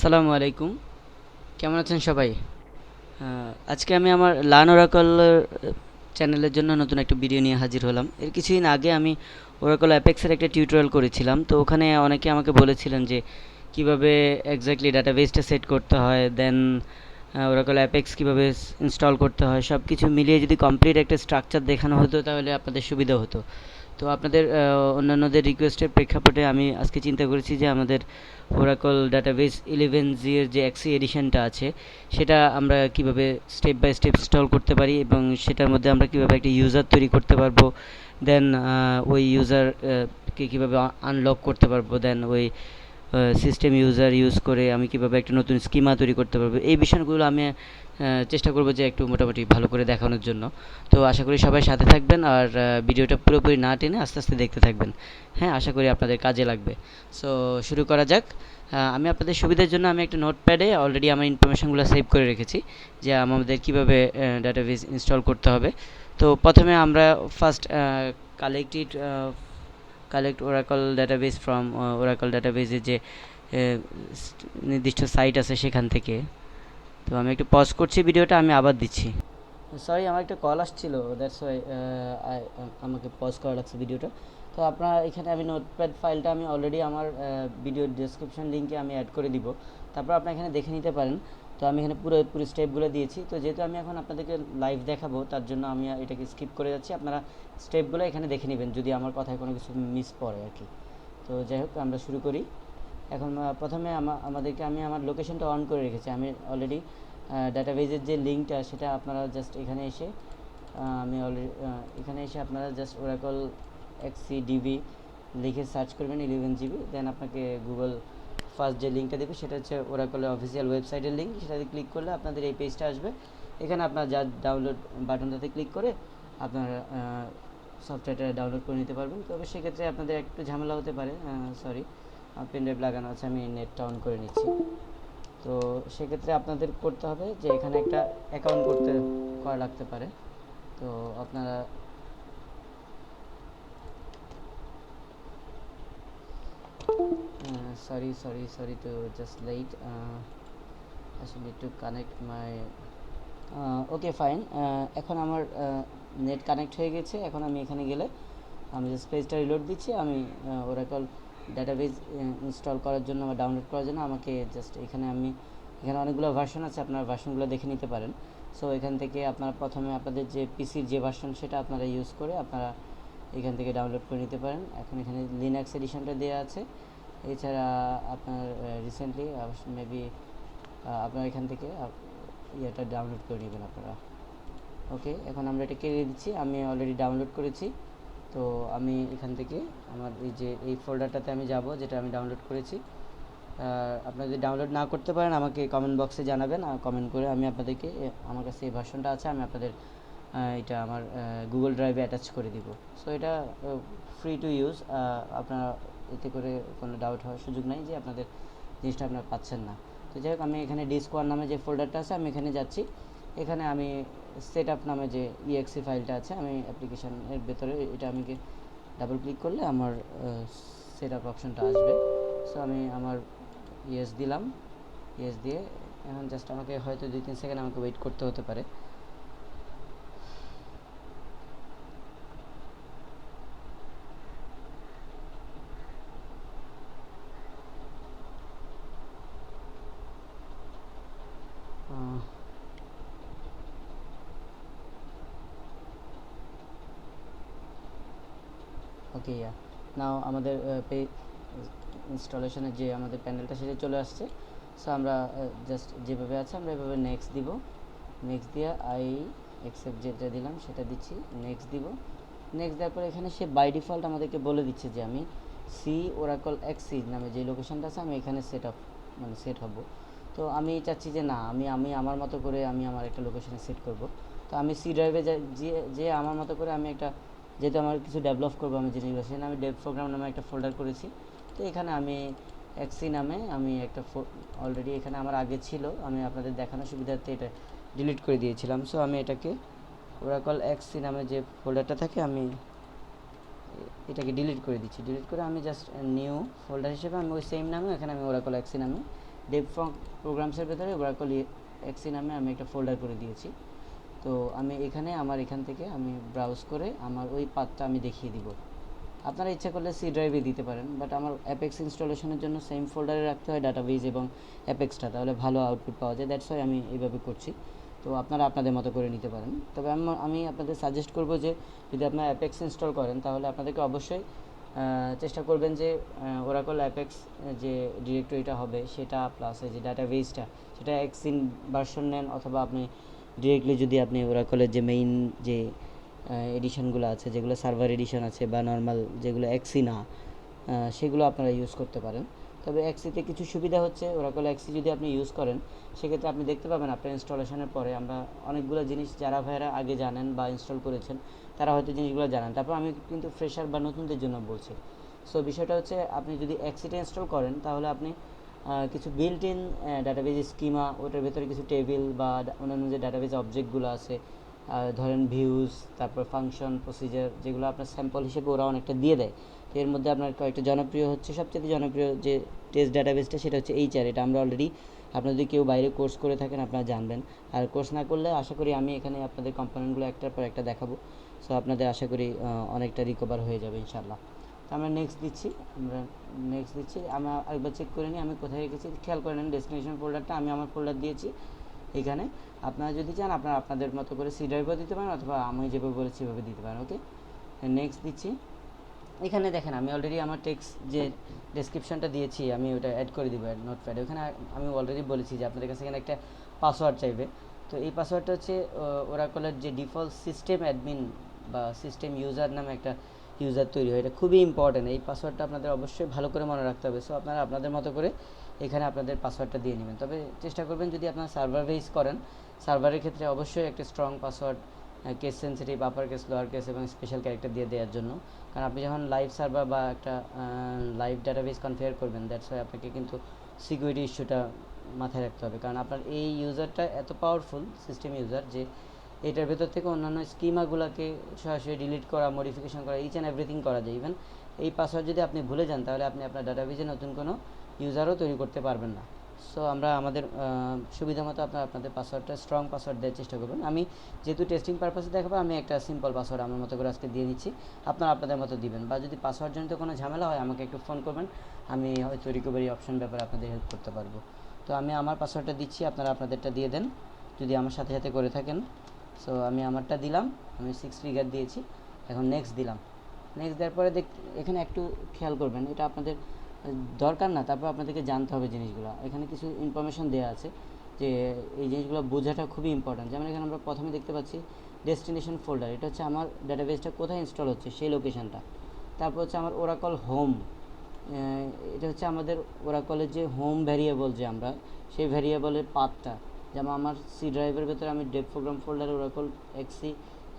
আসসালামু আলাইকুম। কেমন আছেন সবাই? আজকে আমি আমার লার্ন ওরাকল চ্যানেলের জন্য নতুন একটা ভিডিও নিয়ে হাজির হলাম। এর কিছুদিন আগে আমি ওরাকল অ্যাপেক্সের একটা টিউটোরিয়াল করেছিলাম। তো ওখানে অনেকে আমাকে বলেছিলেন যে কিভাবে এক্স্যাক্টলি ডাটাবেসটা সেট করতে হয়, দেন ওরাকল অ্যাপেক্স কীভাবে ইনস্টল করতে হয়, সব কিছু মিলিয়ে যদি কমপ্লিট একটা স্ট্রাকচার দেখানো হতো তাহলে আপনাদের সুবিধা হতো। তো আপনাদের অন্যান্যদের রিকোয়েস্টের প্রেক্ষাপটে আমি আজকে চিন্তা করেছি যে আমাদের ওরাকল ডাটাবেস 11G এর যে এক্সি এডিশনটা আছে সেটা আমরা কিভাবে স্টেপ বাই স্টেপ ইনস্টল করতে পারি এবং সেটার মধ্যে আমরা কিভাবে একটা ইউজার তৈরি করতে পারবো, দেন ওই ইউজার কে কীভাবে আনলক করতে পারবো, দেন ওই সিস্টেম ইউজার ইউজ করে আমি কিভাবে একটা নতুন স্কিমা তৈরি করতে পারবো, এই বিষয়গুলো আমি চেষ্টা করবো যে একটু মোটামুটি ভালো করে দেখানোর জন্য। তো আশা করি সবাই সাথে থাকবেন আর ভিডিওটা পুরোপুরি না টেনে আস্তে আস্তে দেখতে থাকবেন। হ্যাঁ, আশা করি আপনাদের কাজে লাগবে। সো শুরু করা যাক। আমি আপনাদের সুবিধার জন্য আমি একটা নোটপ্যাডে অলরেডি আমার ইনফরমেশনগুলো সেভ করে রেখেছি যে আমাদের কীভাবে ডাটাবেস ইনস্টল করতে হবে। তো প্রথমে আমরা first collected collect Oracle database from Oracle ডাটাবেসের যে নির্দিষ্ট সাইট আছে সেখান থেকে। তো আমি একটু পজ করছি ভিডিওটা, আমি আবার দিচ্ছি। সরি, আমার একটা কল আসছিল, দ্যাটস ওয়াই আমাকে পজ করা লাগছে ভিডিওটা। তো আপনার এখানে আমি নোটপ্যাড ফাইলটা আমি অলরেডি আমার ভিডিও ডেসক্রিপশন লিঙ্কে আমি অ্যাড করে দিব, তারপর আপনি এখানে দেখে নিতে পারেন। তো আমি এখানে পুরো স্টেপগুলো দিয়েছি। তো যেহেতু আমি এখন আপনাদেরকে লাইভ দেখাবো তার জন্য আমি এটাকে স্কিপ করে যাচ্ছি, আপনারা স্টেপগুলো এখানে দেখে নেবেন যদি আমার কথায় কোনো কিছু মিস পড়ে আর কি। তো যাই হোক, আমরা শুরু করি। এখন প্রথমে আমাদেরকে আমি আমার লোকেশনটা অন করে রেখেছি। আমি অলরেডি ডাটাবেজের যে লিঙ্কটা সেটা আপনারা জাস্ট এখানে এসে আমি অলরেডি এখানে এসে আপনারা জাস্ট ওরাকল এক্সিডিবি লিখে সার্চ করবেন 11 GB, দেন আপনাকে গুগল ফার্স্ট যে লিঙ্কটা দেবে সেটা হচ্ছে ওরাকলের অফিসিয়াল ওয়েবসাইটের লিঙ্ক। সেটাতে ক্লিক করলে আপনাদের এই পেজটা আসবে। এখানে আপনার যা ডাউনলোড বাটনটাতে ক্লিক করে আপনার সফটওয়্যারটা ডাউনলোড করে নিতে পারবেন। তবে সেক্ষেত্রে আপনাদের একটু ঝামেলা হতে পারে, সরি, পেন ড্রাইভ লাগানো আছে, আমি নেটটা অন করে নিচ্ছি। তো সেক্ষেত্রে আপনাদের করতে হবে যে এখানে একটা অ্যাকাউন্ট করা লাগতে পারে। তো আপনারা sorry to just late, I should need to connect my okay fine. এখন আমার নেট কানেক্ট হয়ে গেছে। এখন আমি এখানে গেলে আমি জাস্ট পেজটা রিলোড দিচ্ছি। আমি ওরাকল ডাটাবেস ইনস্টল করার জন্য বা ডাউনলোড করার জন্য আমাকে জাস্ট এখানে অনেকগুলো ভার্সন আছে, আপনারা ভার্সনগুলো দেখে নিতে পারেন। সো এখান থেকে আপনারা প্রথমে আপনাদের যে পিসির যে ভার্সন সেটা আপনারা ইউজ করে আপনারা এখান থেকে ডাউনলোড করে নিতে পারেন। এখন এখানে লিনাক্স এডিশনটা দেওয়া আছে। এছাড়া আপনার রিসেন্টলি মেবি আপনারা এখান থেকে ইয়েটা ডাউনলোড করে নেবেন আপনারা। ওকে, এখন আমরা এটা কেটে দিচ্ছি। আমি অলরেডি ডাউনলোড করেছি। তো আমি এখান থেকে আমার এই ফোল্ডারটাতে আমি যাব যেটা আমি ডাউনলোড করেছি। আপনারা যদি ডাউনলোড না করতে পারেন আমাকে কমেন্ট বক্সে জানাবেন, কমেন্ট করে আমি আপনাদেরকে আমার কাছে এই ভার্সনটা আছে, আমি আপনাদের এটা আমার গুগল ড্রাইভে অ্যাটাচ করে দিব। সো এটা ফ্রি টু ইউজ, আপনারা এতে করে কোনো ডাউট হওয়ার সুযোগ নাই যে আপনাদের জিনিসটা আপনারা পাচ্ছেন না। তো যাই হোক, আমি এখানে ডিসকোয়ার নামে যে ফোল্ডারটা আছে আমি এখানে যাচ্ছি। এখানে আমি সেটআপ নামে যে ইএক্সি ফাইলটা আছে আমি অ্যাপ্লিকেশনের ভেতরে এটা আমি ডাবল ক্লিক করলে আমার সেটআপ অপশনটা আসবে। সো আমি আমার ইয়েস দিলাম। ইয়েস দিয়ে এখন জাস্ট আমাকে হয়তো 2-3 সেকেন্ড আমাকে ওয়েট করতে হতে পারে। ওকে, ইয়া, নাও আমাদের ইনস্টলেশনের যে আমাদের প্যানেলটা সেটা চলে আসছে। সো আমরা জাস্ট যেভাবে আছে আমরা এভাবে নেক্সট দিব। নেক্সট দিয়ে আই অ্যাকসেপ্ট যেটা দিলাম সেটা দিচ্ছি, নেক্সট দিব। নেক্সট দেওয়ার পর এখানে সে বাই ডিফল্ট আমাদেরকে বলে দিচ্ছে যে আমি সি ওরাকল এক্সি নামে যে লোকেশনটা আছে আমি এখানে সেট হব। তো আমি চাচ্ছি যে না, আমি আমার মতো করে আমি আমার একটা লোকেশনে সেট করব। তো আমি সি ড্রাইভে যে আমার মতো করে আমি একটা, যেহেতু আমার কিছু ডেভেলপ করবো আমি জিনিসগুলো, সেখানে আমি ডেভ প্রোগ্রাম নামে একটা ফোল্ডার করেছি। তো এখানে আমি এক্সি নামে আমি একটা অলরেডি এখানে আমার আগে ছিল, আমি আপনাদের দেখানোর সুবিধার্থে এটা ডিলিট করে দিয়েছিলাম। সো আমি এটাকে ওরাকল এক্সি নামে যে ফোল্ডারটা থাকে আমি এটাকে ডিলিট করে দিচ্ছি। ডিলিট করে আমি জাস্ট নিউ ফোল্ডার হিসেবে আমি ওই সেম নামে এখানে আমি ওরাকল এক্সি নামে ডেভ প্রোগ্রামসের ভেতরে ওরাকল এক্সি নামে আমি একটা ফোল্ডার করে দিয়েছি। তো আমি এখান থেকে আমি ব্রাউজ করে আমার ওই পাথটা আমি দেখিয়ে দিব। আপনারা ইচ্ছা করলে সি ড্রাইভে দিতে পারেন, বাট আমার অ্যাপেক্স ইনস্টলেশনের জন্য সেম ফোল্ডারে রাখতে হয় ডাটাবেজ এবং অ্যাপেক্সটা, তাহলে ভালো আউটপুট পাওয়া যায়। দ্যাটস ওয়াই আমি এইভাবে করছি। তো আপনারা আপনাদের মতো করে নিতে পারেন। তবে আমি আপনাদের সাজেস্ট করব যে যদি আপনারা অ্যাপেক্স ইনস্টল করেন তাহলে আপনাদেরকে অবশ্যই চেষ্টা করবেন যে ওরাকল অ্যাপেক্স যে ডিরেক্টরিটা হবে সেটা প্লাস এই যে ডাটাবেজটা সেটা এক্সিন ভার্সন নেন, অথবা আপনি ডিরেক্টলি যদি আপনি ওরাকলের যে মেইন যে এডিশনগুলো আছে, যেগুলো সার্ভার এডিশন আছে বা নর্মাল যেগুলো এক্সি না, সেগুলো আপনারা ইউজ করতে পারেন। তবে এক্সিতে কিছু সুবিধা হচ্ছে, ওরাকল এক্সি যদি আপনি ইউজ করেন সেক্ষেত্রে আপনি দেখতে পাবেন আপনার ইনস্টলেশনের পরে আমরা অনেকগুলো জিনিস যারা ভাইয়েরা আগে জানেন বা ইনস্টল করেছেন তারা হয়তো জিনিসগুলো জানেন, তারপর আমি কিন্তু ফ্রেশার বা নতুনদের জন্য বলছি। সো বিষয়টা হচ্ছে আপনি যদি এক্সিটা ইনস্টল করেন তাহলে আপনি কিছু বিল্ট ইন ডাটাবেজ স্কিমা, ওটার ভেতরে কিছু টেবিল বা অন্যান্য যে ডাটাবেজ অবজেক্টগুলো আছে, ধরেন ভিউজ, তারপর ফাংশন, প্রসিজার, যেগুলো আপনার স্যাম্পল হিসেবে ওরা অনেকটা দিয়ে দেয়। তো এর মধ্যে আপনার কয়েকটা জনপ্রিয় হচ্ছে, সবচেয়ে জনপ্রিয় যে টেস্ট ডাটাবেসটা সেটা হচ্ছে এইচআর। এটা আমরা অলরেডি, আপনারা যদি কেউ বাইরে কোর্স করে থাকেন আপনারা জানবেন, আর কোর্স না করলে আশা করি আমি এখানে আপনাদের কম্পোনেন্টগুলো একটার পর একটা দেখাবো। সো আপনাদের আশা করি অনেকটা রিকভার হয়ে যাবে ইনশাল্লাহ। তো আমরা নেক্সট দিচ্ছি, আমরা একবার চেক করে নিই আমি কোথায় রেখেছি। খেয়াল করে নেন ডেস্টিনেশন ফোল্ডারটা আমি আমার ফোল্ডার দিয়েছি এখানে। আপনারা যদি চান আপনারা আপনাদের মতো করে সি ড্রাইভও দিতে পারেন, অথবা আমি যেভাবে বলেছি সেভাবে দিতে পারেন। ওকে, নেক্সট দিচ্ছি। এখানে দেখেন আমি অলরেডি আমার টেক্সট যে ডেসক্রিপশনটা দিয়েছি আমি ওটা অ্যাড করে দিব নোটপ্যাডে। ওখানে আমি অলরেডি বলেছি যে আপনাদের কাছে এখানে একটা পাসওয়ার্ড চাইবে। তো এই পাসওয়ার্ডটা হচ্ছে ওরাকলের যে ডিফল্ট সিস্টেম অ্যাডমিন বা সিস্টেম ইউজার নামে একটা ইউজার তৈরি হয়। এটা খুবই ইম্পর্ট্যান্ট, এই পাসওয়ার্ডটা আপনাদের অবশ্যই ভালো করে মনে রাখতে হবে। সো আপনারা আপনাদের মতো করে এখানে আপনাদের পাসওয়ার্ডটা দিয়ে নেবেন। তবে চেষ্টা করবেন যদি আপনারা সার্ভার বেস করেন, সার্ভারের ক্ষেত্রে অবশ্যই একটা strong password, case sensitive, upper case, lower case এবং স্পেশাল ক্যারেক্টার দিয়ে দেওয়ার জন্য। কারণ আপনি যখন লাইভ সার্ভার বা একটা লাইভ ডাটাবেস কনফিগার করবেন, দ্যাটস ওয়াই আপনাকে কিন্তু সিকিউরিটি ইস্যুটা মাথায় রাখতে হবে। কারণ আপনার এই ইউজারটা এত পাওয়ারফুল সিস্টেম ইউজার যে এটার ভেতর থেকে অন্যান্য স্কিমাগুলোকে সরাসরি ডিলিট করা, মডিফিকেশন করা, ইচ অ্যান্ড এভরিথিং করা যায়। ইভেন এই পাসওয়ার্ড যদি আপনি ভুলে যান তাহলে আপনি আপনার ডাটাবেজে নতুন কোনো ইউজারও তৈরি করতে পারবেন না। সো আমরা আমাদের সুবিধা মতো আপনাদের পাসওয়ার্ডটা স্ট্রং পাসওয়ার্ড দেওয়ার চেষ্টা করবেন। আমি যেহেতু টেস্টিং পারপাসে দেখাবো আমি একটা সিম্পল পাসওয়ার্ড আমার মতো করে আজকে দিয়ে নিচ্ছি, আপনারা আপনাদের মতো দিবেন। বা যদি পাসওয়ার্ড জনিত কোনো ঝামেলা হয় আমাকে একটু ফোন করবেন, আমি হয়তো রিকভারি অপশন ব্যাপারে আপনাদের হেল্প করতে পারবো। তো আমি আমার পাসওয়ার্ডটা দিচ্ছি, আপনারা আপনাদেরটা দিয়ে দেন যদি আমার সাথে সাথে করে থাকেন। সো আমি আমারটা দিলাম, আমি 6 ফিগার দিয়েছি। এখন নেক্সট দিলাম। নেক্সট দেওয়ার পরে এখানে একটু খেয়াল করবেন, এটা আপনাদের দরকার না, তারপর আপনাদেরকে জানতে হবে জিনিসগুলো। এখানে কিছু ইনফরমেশন দেওয়া আছে যে এই জিনিসগুলো বোঝাটা খুবই ইম্পর্ট্যান্ট। যেমন এখানে আমরা প্রথমে দেখতে পাচ্ছি ডেস্টিনেশন ফোল্ডার, এটা হচ্ছে আমার ডাটাবেসটা কোথায় ইনস্টল হচ্ছে সেই লোকেশনটা। তারপর হচ্ছে আমার ওরাকল হোম, এটা হচ্ছে আমাদের ওরাকলের যে হোম ভ্যারিয়েবল, যে আমরা সেই ভ্যারিয়েবলের পাথটা। যেমন আমার সি ড্রাইভের ভেতরে আমি ডেভ প্রোগ্রাম ফোল্ডারে ওরাকল এক্সি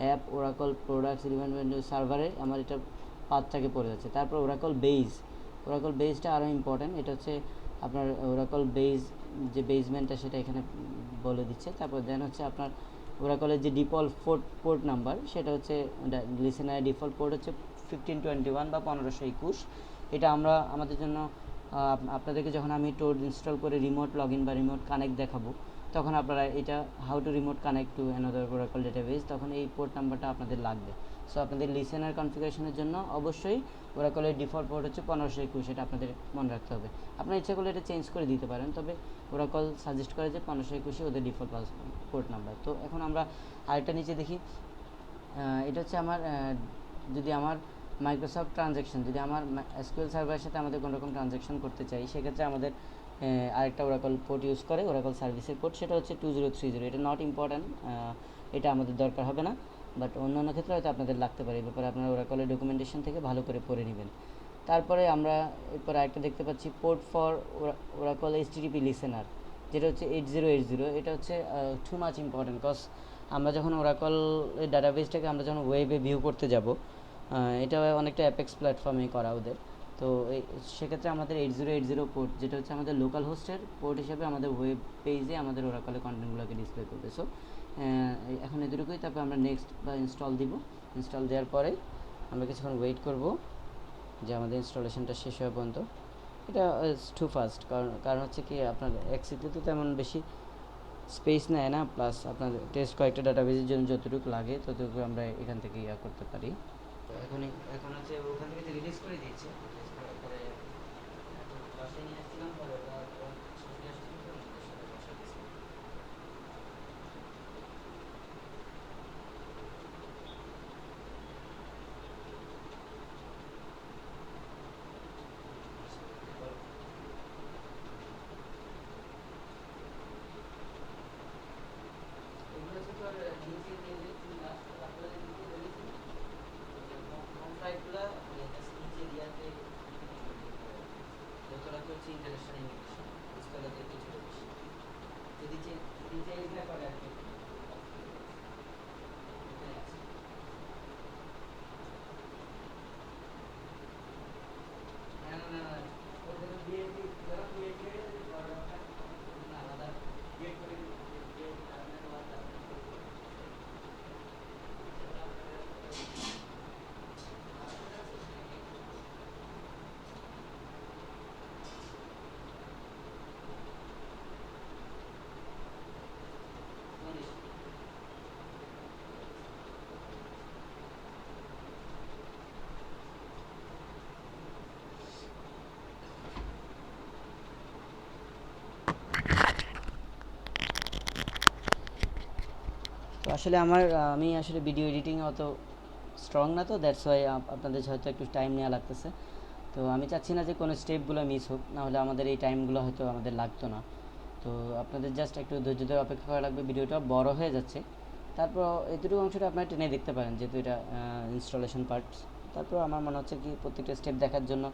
অ্যাপ, ওরাকল প্রোডাক্টস, ইভেন্ট সার্ভারে আমার এটা পাথটাকে পড়ে যাচ্ছে। তারপর ওরাকল বেসটা আরও ইম্পর্ট্যান্ট, এটা হচ্ছে আপনার ওরাকল বেস যে বেসমেন্টটা সেটা এখানে বলে দিচ্ছে। তারপর দেন হচ্ছে আপনার ওরাকলের যে ডিফল্ট পোর্ট নাম্বার সেটা হচ্ছে লিসেনারের ডিফল্ট পোর্ট হচ্ছে 1521 বা 1521। এটা আমরা আমাদের জন্য আপনাদেরকে যখন আমি টোড ইনস্টল করে রিমোট লগ ইন বা রিমোট কানেক্ট দেখাবো তখন আপনারা এটা how to remote connect to another Oracle database, তখন এই পোর্ট নাম্বারটা আপনাদের লাগবে। সো আপনাদের লিসেনার কনফিগারেশনের জন্য অবশ্যই ওরাকলের ডিফল্ট পোর্ট হচ্ছে 1521, এটা আপনাদের মনে রাখতে হবে। আপনারা ইচ্ছা করলে এটা চেঞ্জ করে দিতে পারেন, তবে ওরাকল সাজেস্ট করে যে 1521 ওদের ডিফল্ট পোর্ট নাম্বার। তো এখন আমরা আরেকটা নিচে দেখি, এটা হচ্ছে আমার যদি আমার মাইক্রোসফট ট্রানজ্যাকশন, যদি আমার এসকিউএল সার্ভারের সাথে আমাদের কোনো রকম ট্রানজ্যাকশন করতে চাই সেক্ষেত্রে আমাদের আরেকটা ওরাকল পোর্ট ইউজ করে, ওরাকল সার্ভিসের পোর্ট, সেটা হচ্ছে 2030। এটা নট ইম্পর্ট্যান্ট, এটা আমাদের দরকার হবে না, বাট অন্যান্য ক্ষেত্রে হয়তো আপনাদের লাগতে পারে। এই ব্যাপারে আপনারা ওরাকলের ডকুমেন্টেশন থেকে ভালো করে পড়ে নেবেন। তারপরে আমরা এরপর আরেকটা দেখতে পাচ্ছি port for Oracle HTTP listener, যেটা হচ্ছে 8080। এটা হচ্ছে টু মাচ ইম্পর্ট্যান্ট, বিকজ আমরা যখন ওরাকল ডাটাবেসটাকে আমরা যখন ওয়েবে ভিউ করতে যাব, এটা অনেকটা অ্যাপেক্স প্ল্যাটফর্মে করা ওদের। তো সেক্ষেত্রে আমাদের 8080 পোর্ট, যেটা হচ্ছে আমাদের লোকাল হোস্টের পোর্ট হিসেবে আমাদের ওয়েব পেজে আমাদের ওরাকলের কন্টেন্টগুলোকে ডিসপ্লে করবে। সো এখন এতটুকুই। তারপর আমরা নেক্সট বা ইনস্টল দিব। ইনস্টল দেওয়ার পরে আমরা কিছুক্ষণ ওয়েট করব যে আমাদের ইনস্টলেশনটা শেষ হওয়া পর্যন্ত। এটা ইজ টু ফাস্ট, কারণ কারণ হচ্ছে কি আপনার এক্সিতে তো তেমন বেশি স্পেস নেয় না, প্লাস আপনার টেস্ট কয়েকটা ডাটাবেজের জন্য যতটুকু লাগে ততটুকু আমরা এখান থেকে ইয়া করতে পারি। এখনই এখন হচ্ছে ওখান থেকে রিলিজ করে দিয়েছে, রিলিজ করার পরে বাসায় নিয়ে আসছিলাম, পরে ওরা ছবি আসছিল তো ওদের সাথে বসা দিয়েছে। এগুলো হচ্ছে তো আর নিচে দিয়ে তুমি লাস্ট আপনারা নিচে ধরেছিল হোম ফ্লাইটগুলো জাস্ট নিচে দিয়াতে দোতলাতে হচ্ছে ইন্টারন্যাশনাল ইমিগ্রেশন, নিচতলাতে কিছু বেশি যদি নিচে এগুলা করে আর কি এখানে আছে। না না না না, ওদের বিএনপি যারা বিএনপি বড় আলাদা গেট করে গেট টার্মিনাল তো আসলে আমি আসলে ভিডিও এডিটিং অত স্ট্রং না, তো দ্যাটস ওয়াই আপনাদের হয়তো একটু টাইম নেওয়া লাগতেছে। তো আমি চাচ্ছি না যে কোনো স্টেপগুলো মিস হোক, নাহলে আমাদের এই টাইমগুলো হয়তো আমাদের লাগতো না। তো আপনাদের জাস্ট একটু ধৈর্য ধরে অপেক্ষা করা লাগবে, ভিডিওটা বড় হয়ে যাচ্ছে। তারপর এতটুকু অংশটা আপনারা টেনে দেখতে পারেন, যেহেতু এটা ইনস্টলেশন পার্টস। তারপর আমার মনে হচ্ছে কি প্রত্যেকটা স্টেপ দেখার জন্য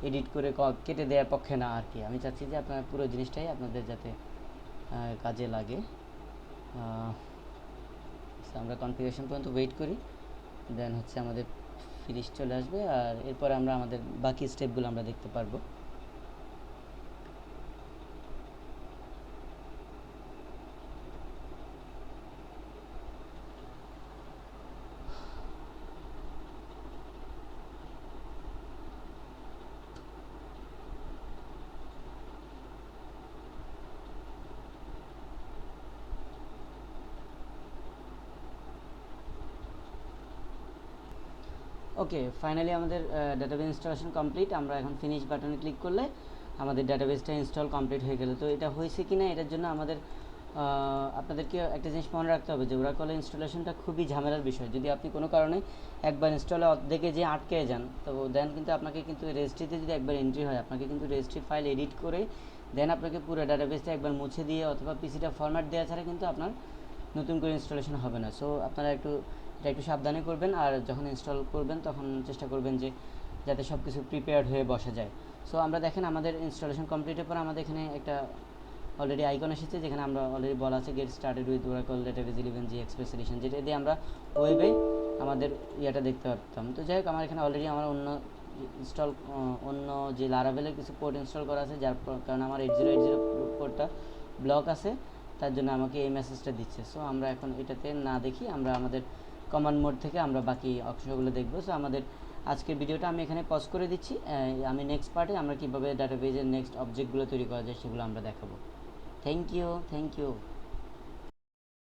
এডিট করে কেটে দেওয়ার পক্ষে না আর কি। আমি চাচ্ছি যে আপনার পুরো জিনিসটাই আপনাদের যাতে কাজে লাগে। আমরা কনফিগারেশন পর্যন্ত ওয়েট করি, দেন হচ্ছে আমাদের ফিনিশ চলে আসবে, আর এরপর আমরা আমাদের বাকি স্টেপগুলো আমরা দেখতে পারবো। ওকে, ফাইনালি আমাদের ডাটাবেস ইনস্টলেশন কমপ্লিট। আমরা এখন ফিনিশ বাটনে ক্লিক করলে আমাদের ডাটাবেসটা ইনস্টল কমপ্লিট হয়ে গেল। তো এটা হয়েছে কি না এটার জন্য আমাদের আপনাদেরকে একটা জিনিস মনে রাখতে হবে যে ওরাকল ইনস্টলেশনটা খুবই ঝামেলার বিষয়। যদি আপনি কোনো কারণে একবার ইনস্টলে অর্ধেকে যে আটকে যান, তো দেন কিন্তু আপনাকে কিন্তু রেজিস্ট্রিতে যদি একবার এন্ট্রি হয়, আপনাকে কিন্তু রেজিস্ট্রি ফাইল এডিট করে দেন আপনাকে পুরো ডাটাবেসটা একবার মুছে দিয়ে অথবা পিসিটা ফরম্যাট দেওয়া ছাড়া কিন্তু আপনার নতুন করে ইনস্টলেশন হবে না। সো আপনারা এটা একটু সাবধানে করবেন, আর যখন ইনস্টল করবেন তখন চেষ্টা করবেন যে যাতে সব কিছু প্রিপেয়ার্ড হয়ে বসা যায়। সো আমরা দেখেন আমাদের ইনস্টলেশন কমপ্লিটের পর আমাদের এখানে একটা অলরেডি আইকন এসেছে, যেখানে আমরা অলরেডি বলা আছে get started with Oracle database 11G express edition, যেটা দিয়ে আমরা ওয়েবে আমাদের ইয়েটা দেখতে পারতাম। তো যাই হোক, আমার এখানে অলরেডি আমার অন্য যে লারাভেলের কিছু কোড ইনস্টল করা আছে, যার কারণে আমার 8080 কোডটা ব্লক আছে, তার জন্য আমাকে এই মেসেজটা দিচ্ছে। সো আমরা এখন এটাতে না দেখি, আমরা আমাদের কমান্ড মোড থেকে আমরা বাকি অংশগুলো দেখব। সো আমাদের আজকের ভিডিওটা আমি এখানে পজ করে দিচ্ছি। আমি নেক্সট পার্টে আমরা কীভাবে ডাটাবেজের নেক্সট অবজেক্টগুলো তৈরি করা যায় সেগুলো আমরা দেখাবো। Thank you.